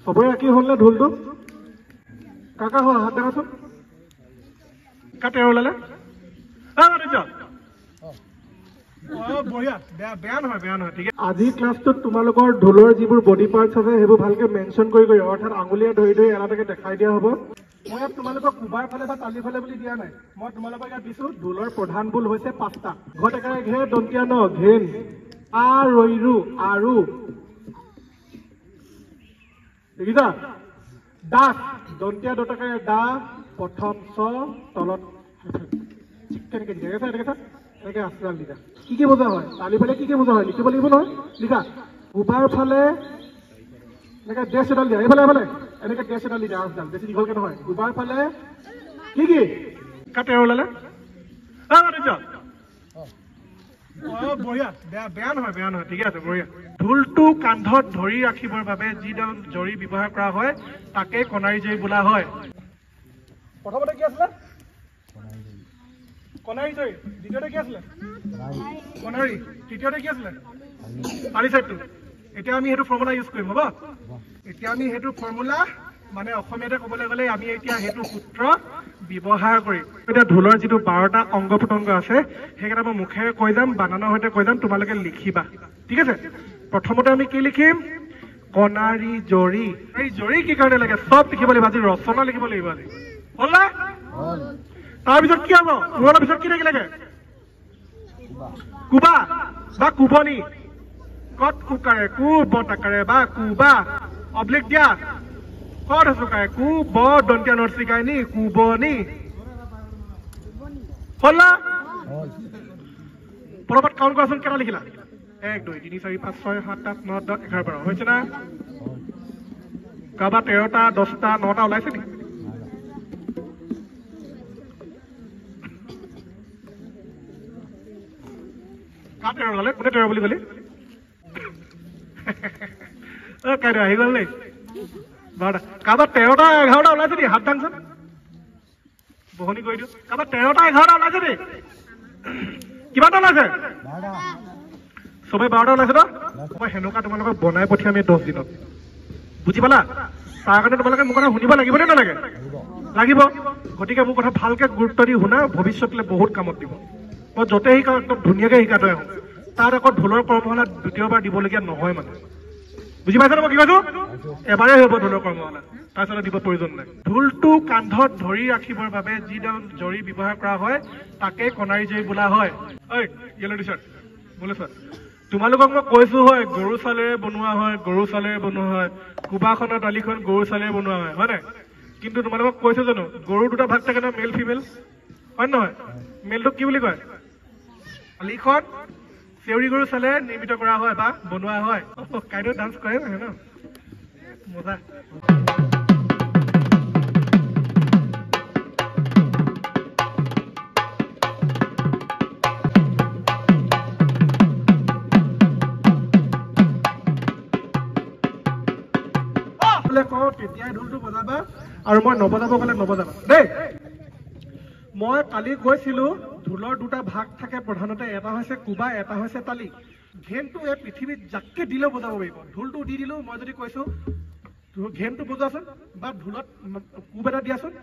সবৰে একেই হ'ল নে ঢোলটো? কাকা হ'ল হাত দেখাচোন। কাটে ওলালে বঢ়িয়া, বেয়া নহয় ঠিক আছে। আজিৰ ক্লাছটোত তোমালোকৰ ঢোলৰ যিবোৰ বডি পাৰ্টছ আছে সেইবোৰ ভালকে মেনশ্যন কৰি অৰ্থাৎ আঙুলিয়ে ধৰি এটা এটাকে দেখাই দিয়া হ'ব। মই ইয়াত তোমালোকক কুবাৰ ফালে বা তালি ফালে বুলি দিয়া নাই, মই তোমালোকক ইয়াত দিছো ঢোলৰ প্ৰধান বোল হৈছে 5টা। ঘৰত একেবাৰে ঘে দন্তীয়া ন ঘেন আ ৰৈৰু আৰু দেখিছা দাস দন্তীয়া দতকাৰে দা প্ৰথম চ তলত কেনেকে দিছে এনেকে আচৰাল লিখা। কি বুজা হয়? তালি ফালে কি বুজা হয় লিখিব লাগিব নহয়। লিখা কুবাৰ ফালে এনেকে ডেছ এডাল দিয়া, এইফালে এনেকে ডেছ এডাল দি দিয়া, আচডাল বেছি দীঘলকে নহয়। কুবাৰ ফালে কি কাটে ওলালে বঢ়িয়া, বেয়া নহয় ঠিকে আছে বঢ়িয়া। ঢোলটো কান্ধত ধৰি ৰাখিবৰ বাবে যিডাল জৰি ব্যৱহাৰ কৰা হয় তাকে কণাৰী জৰি বোলা হয়। প্ৰথমতে কি আছিলে? কণাৰী জৰি। দ্বিতীয়তে কি আছিলে? কণাৰী। তৃতীয়তে কি আছিলে? তালি চাইডটো। এতিয়া আমি সেইটো ফৰ্মুলা ইউজ কৰিম হ'ব। এতিয়া আমি সেইটো ফৰ্মুলা মানে অসমীয়াতে ক'বলৈ গ'লে আমি এতিয়া সেইটো সূত্ৰ ব্যৱহাৰ কৰিম। এতিয়া ঢোলৰ যিটো 12টা অংগ প্ৰত্যংগ আছে সেইকেইটা মই মুখেৰে কৈ যাম, বানানৰ সৈতে কৈ যাম, তোমালোকে লিখিবা ঠিক আছে। প্ৰথমতে আমি কি লিখিম? কণাৰী জৰি। এই জৰি কি কাৰণে লাগে চব লিখিব লাগিব, আজি ৰচনা লিখিব লাগিব আজি। হ'ল না? তাৰপিছত কি হ'ব? ঢোলৰ পিছত কি লাগে? কুবা বা কুবনি। কত কুকাৰে কু বটাকাৰে বা কুবা অব্লিক দিয়া। কত হচুকাৰে কু ব দন্তীয়া নৰচিকাই নি কুবনি। হ'ল না? পৰপত কাউণ্ট কৰাচোন, কেইটা লিখিলা? 1 2 3 4 5 6 7 8 9 10 11 12 হৈছে না? কাৰোবাৰ 13টা 10টা 9টা ওলাইছে নি? কা 13 ওলালে? কোনে 13 বুলি ক'লি? কাইলৈ আহি গ'ল দেই 12টা। কাৰোবাৰ 13টা 11টা ওলাইছে নি? হাত দাংচোন, বহনি কৰি দিওঁ। কাৰোবাৰ 13টা 11টা ওলাইছে নি? কিমানটা ওলাইছে? চবেই 12টা ওলাইছে ন? মই সেনেকুৱা তোমালোকক বনাই পঠিয়াম এই 10 দিনত, বুজি পালা? তাৰ কাৰণে তোমালোকে মোৰ কথা শুনিব লাগিব নে নালাগে? লাগিব। গতিকে মোৰ কথা ভালকে গুৰুত্ব দি শুনা, ভৱিষ্যতলৈ বহুত কামত দিব। মই য'তে শিকাওঁ একদম ধুনীয়াকৈ শিকাই থৈ আহোঁ। তাত আকৌ ঢোলৰ কৰ্মশালা দ্বিতীয়বাৰ দিবলগীয়া নহয় মানে, বুজি পাইছা? মই কি কৈছো? এবাৰেই হ'ব ঢোলৰ কৰ্মশালা, তাৰপিছত দিব প্ৰয়োজন নাই। ঢোলটো কান্ধত ধৰি ৰাখিবৰ বাবে যিডাল জৰি ব্যৱহাৰ কৰা হয় তাকে কণাৰী জৰি বোলা হয়। ঐ য়েলো টি চাৰ্ট বোলে চোৱা, তোমালোকক মই কৈছো হয় গৰু চালেৰে বনোৱা হয়, কুবাখনৰ দালিখন গৰু চালেৰে বনোৱা হয়, হয় নাই? কিন্তু তোমালোকক কৈছো জানো গৰু দুটা ভাগ থাকে ন, মেল ফিমেল, হয় নহয়? মেলটোক কি বুলি কয়? দালিখন চেউৰী গৰু চালে নিৰ্মিত কৰা হয় বা বনোৱা হয়। কাইলৈ ডান্স কৰে নহয় ন, মজা। তেতিয়াই ঢোলটো বজাবা আৰু মই নবজাব গ'লে নবজাবা দেই। মই কালি কৈছিলো ঢোলৰ দুটা ভাগ থাকে প্ৰধানতে, এটা হৈছে কুবা, এটা হৈছে তালি। ঘেনটো এই পৃথিৱীত যাকে দিলেও বজাব পাৰিব। ঢোলটো দি দিলো, মই যদি কৈছো ঘেনটো বজোৱাচোন বা ঢোলত কুব এটা দিয়াচোন,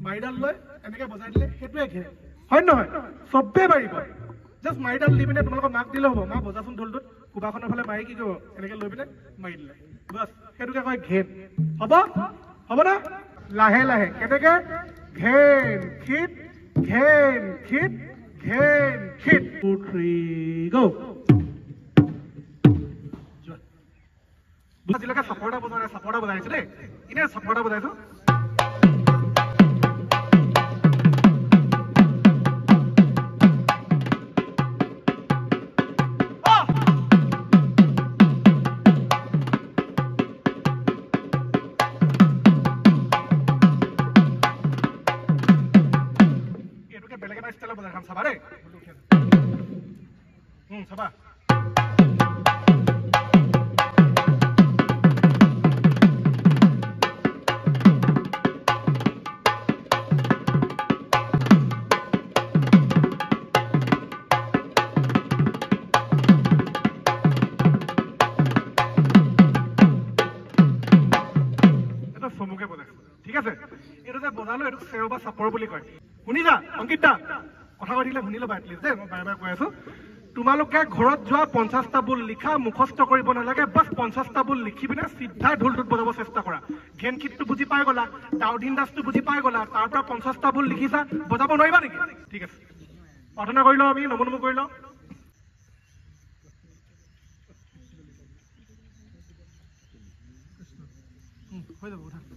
মাৰিডাল লৈ এনেকে বজাই দিলে সেইটোৱে ঘেন, হয় নহয়? চবেই পাৰিব। জাষ্ট মাৰিডাল দি পিনে তোমালোকক মাক দিলে হ'ব, মা বজাচোন ঢোলটোত। কুবাখনৰ ফালে মাৰি কি কৰিব? এনেকে লৈ পিনে মাৰি দিলে, বাছ সেইটোকে কয় ঘেন। হ'ব না? লাহে লাহে কেনেকে? ঘেন খিত ঘেন খিত ঘেন খিত। 2 3 গো। আজিলৈকে চাপৰটা বজাইছো দেই, এনে চাপৰটা বজাইছো। বেলেগ এটা ষ্টাইলত বজাই খাম, চাবা দেই। চাবা ঠিক আছে এইটো যে বজালো এইটো চেও বা চাপৰ বুলি কয় শুনিছা অংকিত দা কথা কৈ থাকিলে শুনি ল'বা এটলিষ্ট দেই মই বাৰে বাৰে কৈ আছো তোমালোকে ঘৰত যোৱা 50টা বুল লিখা মুখস্থ কৰিব নালাগে বাছ 50টা বুল লিখি পিনে চিধাই ঢোলটোত বজাব চেষ্টা কৰা ঘেন কিটটো বুজি পাই গলা ডাউডিন দাসটো বুজি পাই গলা তাৰ পৰা 50টা বুল লিখিছা বজাব নোৱাৰিবা নেকি ঠিক আছে প্ৰাৰ্থনা কৰি লওঁ আমি নমো নমো কৰি লওঁ হৈ যাব